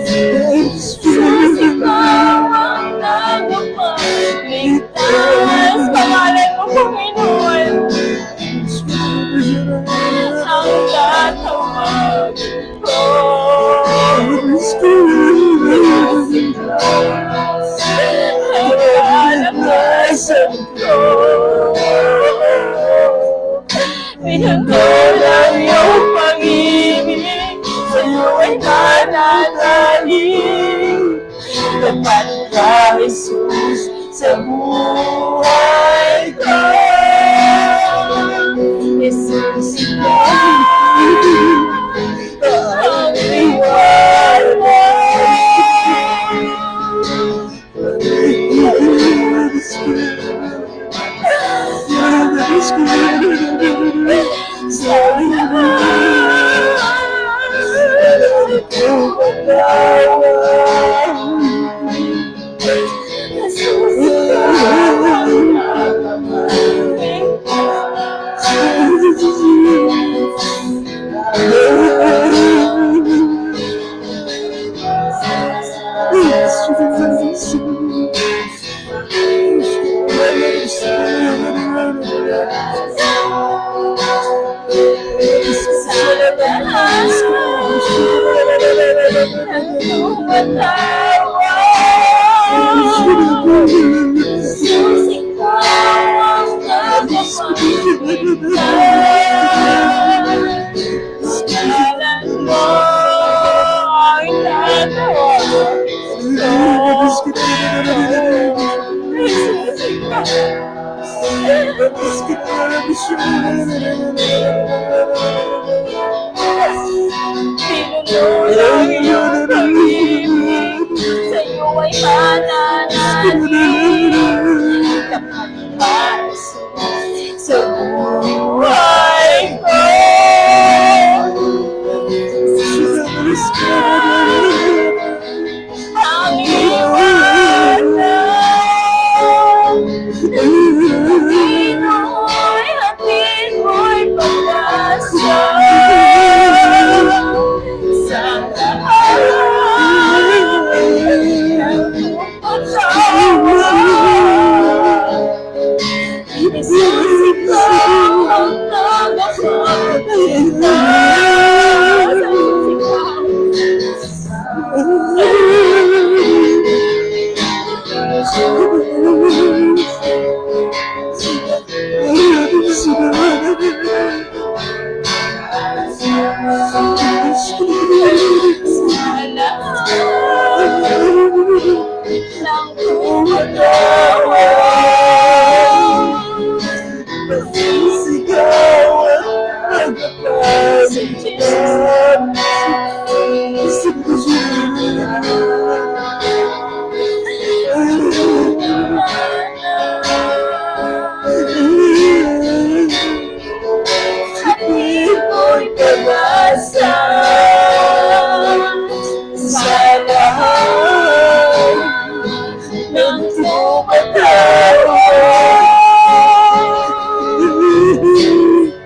[SPEAKER 2] Jesus, ikaw ang tagapagligtas. Pangalan mo, Panginoon, ang tatawagin ko. Jesus, ikaw ang kalakasan ko. Minuto ng iyong pag-ibig, sa'yo ay nananalig. Tapat ka, Jesus, sa buhay ko. Jesus, ikaw ang liwanag. Sa lahat ng tumatawa. Jesus, ikaw Jesus, ikaw ang tagapagligtas. Pangalan mo ay tatawagin ko. Jesus, ikaw. Pinuno ng iyong pag-ibig, sa'yo ay mananalig. Kapag sa buhay ko, Jesus ka ang iwanan. Pinoy, hatid mo'y pag-asa sa lahat ng pagkawa. Jesus, ikaw ang tagapagligtas.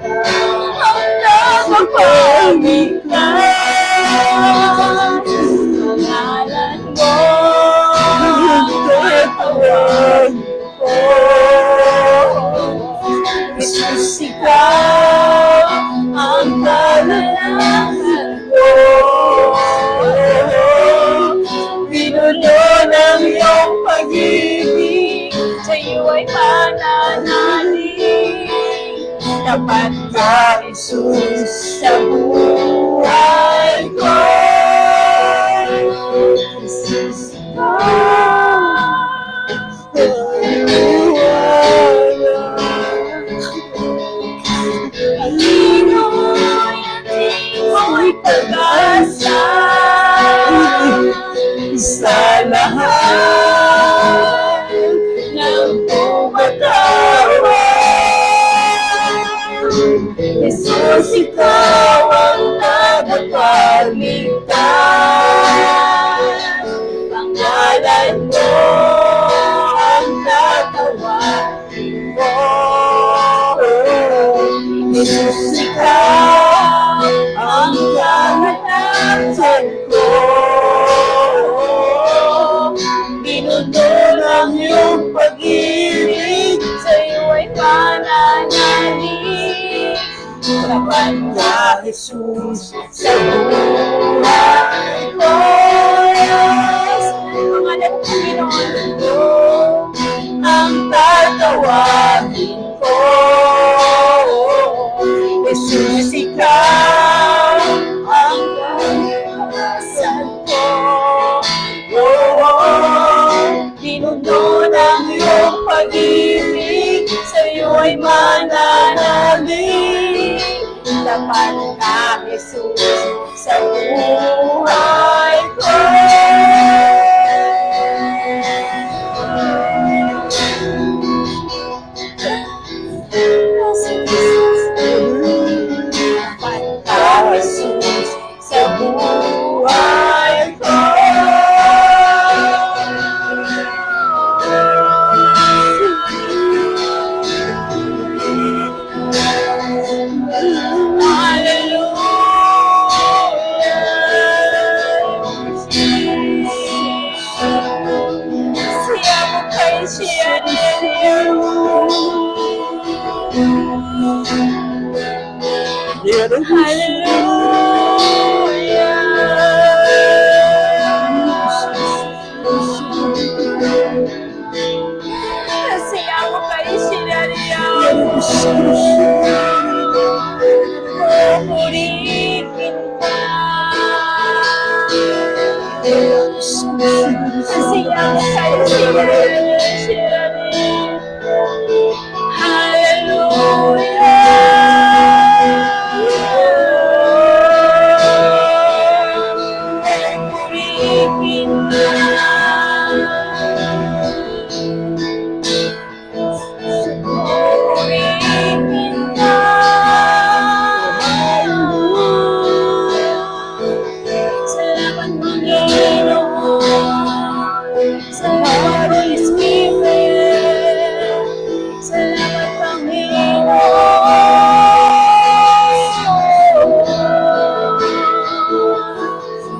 [SPEAKER 2] Dapat ka, Jesus, sa buhay ko. Jesus, Panginoon, mo'y pag-asa sa lahat ng tumatawa. Jesus, ikaw ang tagapagligtas. Pangalan mo ang tatawagin ko. Jesus, ikaw ang kahanapsan ko. Binundo ng iyong pag-ibig, sa'yo ay pananalig. Dapat ka, Jesus, sa buhay ko. Pangalan ng Panginoon ko ang tatawagin ko. Jesus, ikaw ang kahanapsan ko. Binundo ng iyong pag-ibig, sa'yo ay mananalig. Dapat ka, Jesus, sa buhay ko. Dapat ka, Jesus, sa buhay ko. Hallelujah. Papurihin ka. Kasi ang kasiyahan, papurihin ka. Papurihin ka. Salamat Panginoon. Salamat Holy Spirit. Salamat Panginoon.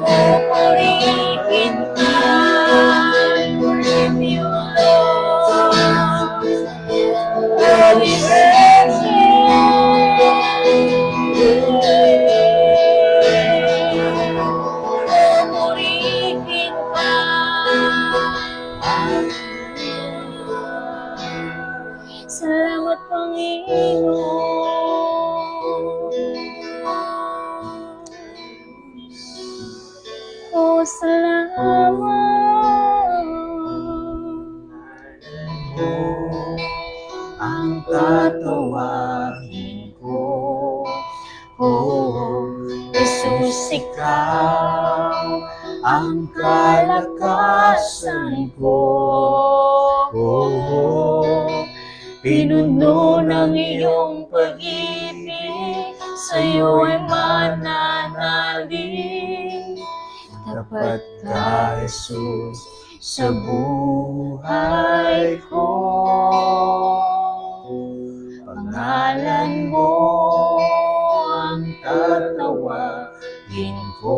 [SPEAKER 2] Papurihin ka. Worship you, Lord. Holy Virgin. Papurihin ka. Salamat Panginoon. Oh, salamat.
[SPEAKER 1] Ang tatawagin ko, oh,
[SPEAKER 2] Jesus,
[SPEAKER 1] ikaw ang kalakasan ko. Oh, pinuno ng iyong pag-ibig, sa'yo ay mananalig. Tapat ka, Jesus, sa buhay ko. Pangalan mo ang tatawagin ko.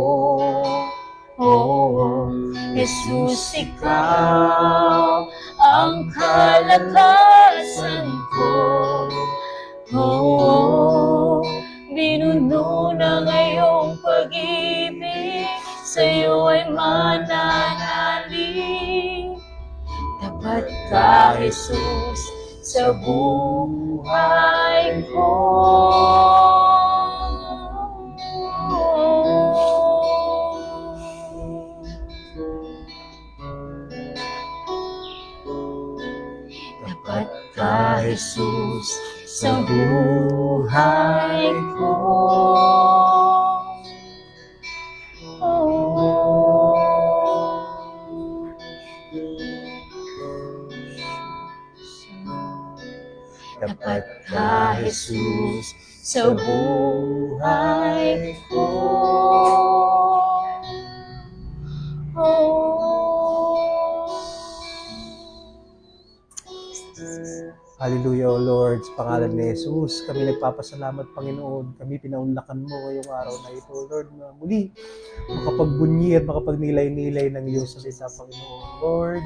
[SPEAKER 1] Oh, Jesus, ikaw ang kalakasan ko. Oh, binuno ng iyong pag-ibig, sa'yo ay mananalig. Tapat ka, Jesus, sa buhay ko. Tapat ka, Jesus, sa buhay ko. Tapat ka, Jesus, sa buhay ko. Hallelujah, O Lord, sa pangalan ni Jesus, kami nagpapasalamat, Panginoon. Kami pinaunlakan mo ngayong araw na ito, Lord, na muli makapagbunyi at makapagnilay-nilay ng iyong salita, Panginoon. Lord,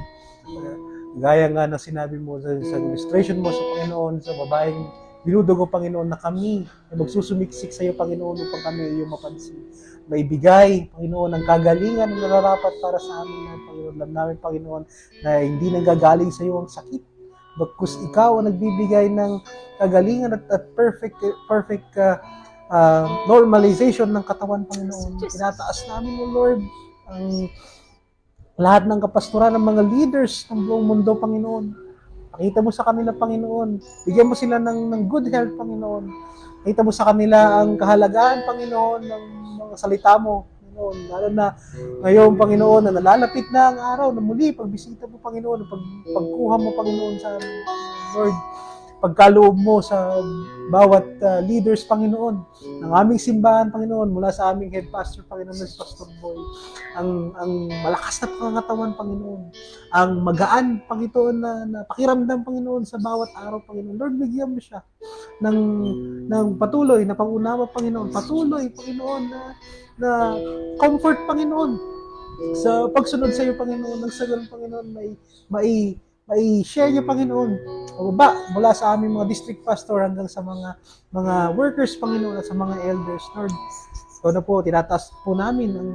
[SPEAKER 1] gaya nga ng sinabi mo sa illustration mo sa Panginoon, sa babaeng binudugo, Panginoon, na kami ay magsusumiksik sa iyo, Panginoon, upang kami iyong mapansin. Maibigay, Panginoon, ang kagalingan na nararapat para sa amin, Panginoon. Alam namin, Panginoon, na hindi nanggagaling sa iyo ang sakit. Bagkus ikaw ang nagbibigay ng kagalingan at perfect normalization ng katawan, Panginoon. Tinataas namin, O Lord, ang lahat ng kapastoran ng mga leaders ng buong mundo, Panginoon. Pakita mo sa kanila, Panginoon. Bigyan mo sila ng good health, Panginoon. Pakita mo sa kanila ang kahalagaan, Panginoon, ng mga salita mo, Panginoon. Lalo na ngayon, Panginoon, na nalalapit na ang araw na muli, pagbisita mo, Panginoon, pagkuha mo, Panginoon, sa amin, Lord, pagkaloob mo sa bawat leaders, Panginoon, ng aming simbahan, Panginoon, mula sa aming head pastor, Panginoon, ng Pastor Boy, ang malakas na pangangatawan, Panginoon, ang magaan, Panginoon, na pakiramdam, Panginoon, sa bawat araw, Panginoon. Lord, bigyan mo siya ng patuloy na pangunawa, Panginoon, patuloy, Panginoon, na comfort, Panginoon, sa pagsunod sa iyo, Panginoon, nang sa ganun, Panginoon, may share niyo, Panginoon, mula sa aming mga district pastor hanggang sa mga workers, Panginoon, at sa mga elders, Lord. So na po, tinataas po namin ang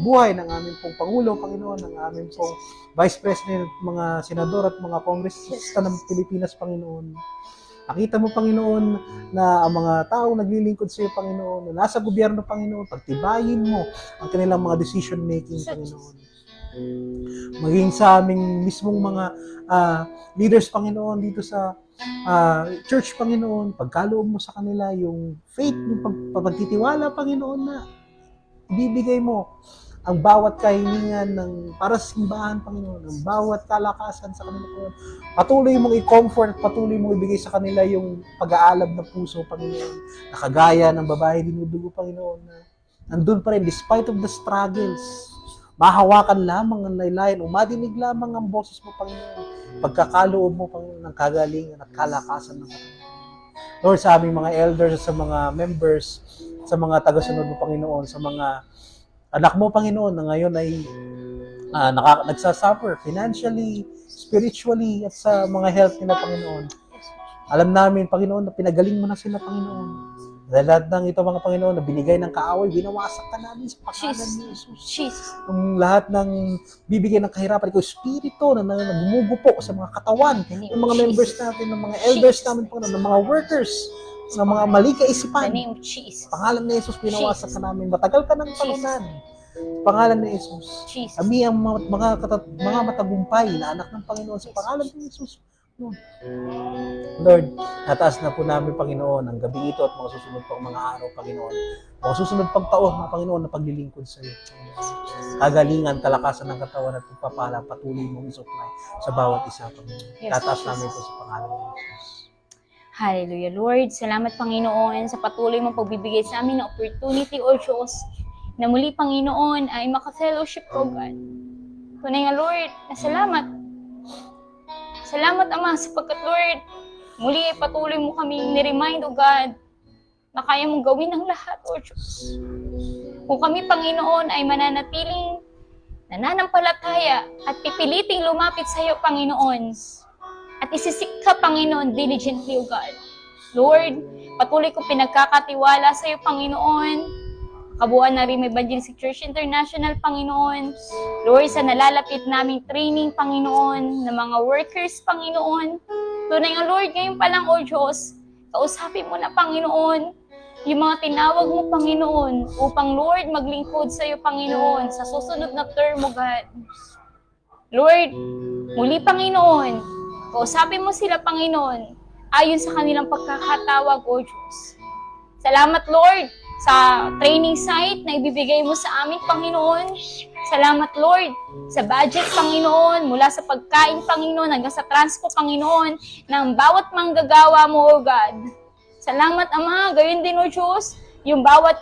[SPEAKER 1] buhay ng aming pong Pangulo, Panginoon, ng aming pong Vice President, mga senador at mga congressista ng Pilipinas, Panginoon. Nakita mo, Panginoon, na ang mga taong naglilingkod sa iyo, Panginoon, na nasa gobyerno, Panginoon, pagtibayin mo ang kanilang mga decision making, Panginoon. Maging sa aming mismong mga leaders, Panginoon, dito sa church, Panginoon, pagkaloob mo sa kanila yung faith, yung pagtitiwala, Panginoon, na ibibigay mo ang bawat kahilingan para sa simbahan, Panginoon, ang bawat kalakasan sa kanila, Panginoon. Patuloy mong i-comfort, patuloy mong ibigay sa kanila yung pag-aalab na puso, Panginoon, na kagaya ng babae dinudugo, Panginoon, na nandun pa rin, despite of the struggles, mahawakan lamang ang laylayan, umadinig lamang ang boses mo, Panginoon, pagkakaloob mo, Panginoon, ng kagalingan at kalakasan ng Panginoon. Lord, sa aming mga elders, sa mga members, sa mga tagasunod mo, Panginoon, sa mga anak mo, Panginoon, na ngayon ay nagsasuffer financially, spiritually, at sa mga health nila, Panginoon. Alam namin, Panginoon, na pinagaling mo na sila, Panginoon. Dahil lahat ng ito, mga Panginoon, na binigay ng kaaway, binawasak ka namin sa pangalan ni Jesus. Yung lahat ng bibigay ng kahirapan, ikaw, Espiritu, na bumubupo sa mga katawan, ng mga members natin, ng mga elders namin, Panginoon, ng mga workers, ng mga mali kaisipan. Pangalan ni Jesus, pinawasak ka namin. Matagal ka ng panunan. Pangalan ni Jesus. Kami ang mga matagumpay na anak ng Panginoon sa pangalan ni Jesus. Lord, nataas na po namin, Panginoon, ang gabi ito at mga susunod pang mga araw, Panginoon. Mga susunod pang taon, mga Panginoon, na paglilingkod sa iyo. Kagalingan, kalakasan ng katawan at pagpapala, patuloy mong isupply sa bawat isa, Panginoon. Nataas namin ito sa pangalan ni Jesus.
[SPEAKER 2] Hallelujah, Lord. Salamat, Panginoon, sa patuloy mong pagbibigay sa amin ng opportunity, O Diyos, na muli, Panginoon, ay maka-fellowship, O God. Tunay nga, Lord, na salamat. Salamat, Ama, sapagkat, Lord, muli ay patuloy mo kami ni-remind, O God, na kaya mong gawin ang lahat, O Diyos. Kung kami, Panginoon, ay mananatiling nananampalataya at pipiliting lumapit sa iyo, Panginoon, at isisik ka, Panginoon, diligently, O God. Lord, patuloy ko pinagkakatiwala sa iyo, Panginoon, kabuuan na rin may Evangelistic Church International, Panginoon. Lord, sa nalalapit naming training, Panginoon, ng mga workers, Panginoon. Tunay nga, Lord, ngayon pa lang, O Diyos, kausapin mo na, Panginoon, yung mga tinawag mo, Panginoon, upang, Lord, maglingkod sa iyo, Panginoon, sa susunod na term, O God. Lord, muli, Panginoon, kausapin mo sila, Panginoon, ayon sa kanilang pagkakatawag, O Diyos. Salamat, Lord, sa training site na ibibigay mo sa amin, Panginoon. Salamat, Lord, sa budget, Panginoon, mula sa pagkain, Panginoon, hanggang sa transpo, Panginoon, ng bawat manggagawa mo, O God. Salamat, Ama, gayon din, O Diyos, yung bawat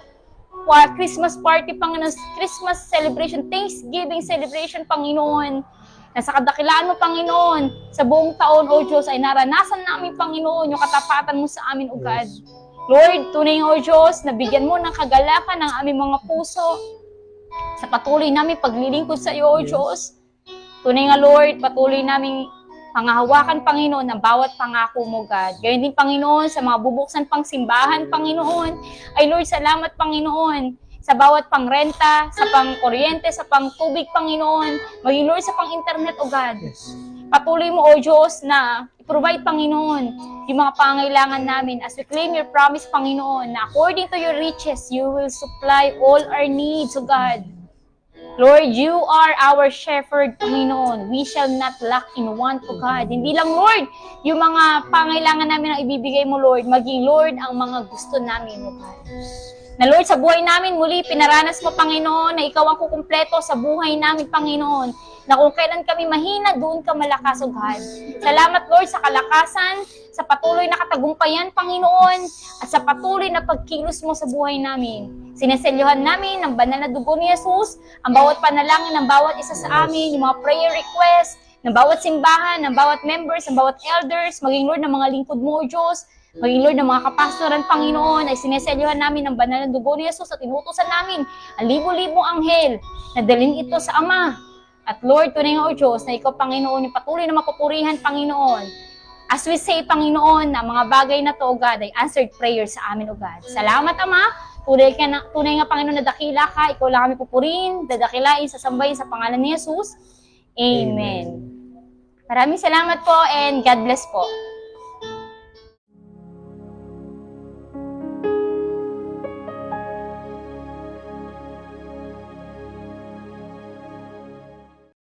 [SPEAKER 2] Christmas party, Panginoon, Christmas celebration, Thanksgiving celebration, Panginoon, na sa kadakilaan mo, Panginoon, sa buong taon, O Diyos, ay naranasan namin, Panginoon, yung katapatan mo sa amin, O God. Lord, tunay nga, O Diyos, na bigyan mo ng kagalakan ng aming mga puso sa patuloy namin paglilingkod sa iyo, O Diyos. Tunay nga, Lord, patuloy namin pangahawakan, Panginoon, ng bawat pangako mo, God. Gayon din, Panginoon, sa mga bubuksan pang simbahan, Panginoon. Ay, Lord, salamat, Panginoon, sa bawat pangrenta, sa pangkuryente, sa pangtubig, Panginoon. Maging, Lord, sa pang-internet, O God. Patuloy mo, O Diyos, na i-provide, Panginoon, yung mga pangailangan namin as we claim your promise, Panginoon, na according to your riches, you will supply all our needs, O God. Lord, you are our shepherd, Panginoon. We shall not lack in want, O God. Hindi lang, Lord, yung mga pangailangan namin na ibibigay mo, Lord, maging, Lord, ang mga gusto namin, O God. Na, Lord, sa buhay namin, muli, pinaranas mo, Panginoon, na ikaw ang kukumpleto sa buhay namin, Panginoon. Na kung kailan kami mahina, doon ka malakas, O God. Salamat, Lord, sa kalakasan, sa patuloy na katagumpayan, Panginoon, at sa patuloy na pagkilos mo sa buhay namin. Sineselyohan namin ng banal na dugo ni Jesus, ang bawat panalangin ng bawat isa sa amin, yung mga prayer requests, ng bawat simbahan, ng bawat members, ng bawat elders, maging, Lord, ng mga lingkod mo, O Diyos, maging, Lord, ng mga kapastoran, Panginoon, ay sineselyohan namin ng banal na dugo ni Jesus at inutusan namin ang libo-libong anghel na dalhin ito sa Ama. At Lord, tunay nga, O Diyos, na ikaw, Panginoon, yung patuloy na mapupurihan, Panginoon. As we say, Panginoon, na mga bagay na to, O God, ay answered prayer sa amin, O God. Salamat, Ama. Tunay nga, Panginoon, na dakila ka. Ikaw lang kami pupurihin, dadakilain, sasambahin sa pangalan ni Jesus. Amen. Maraming salamat po and God bless po.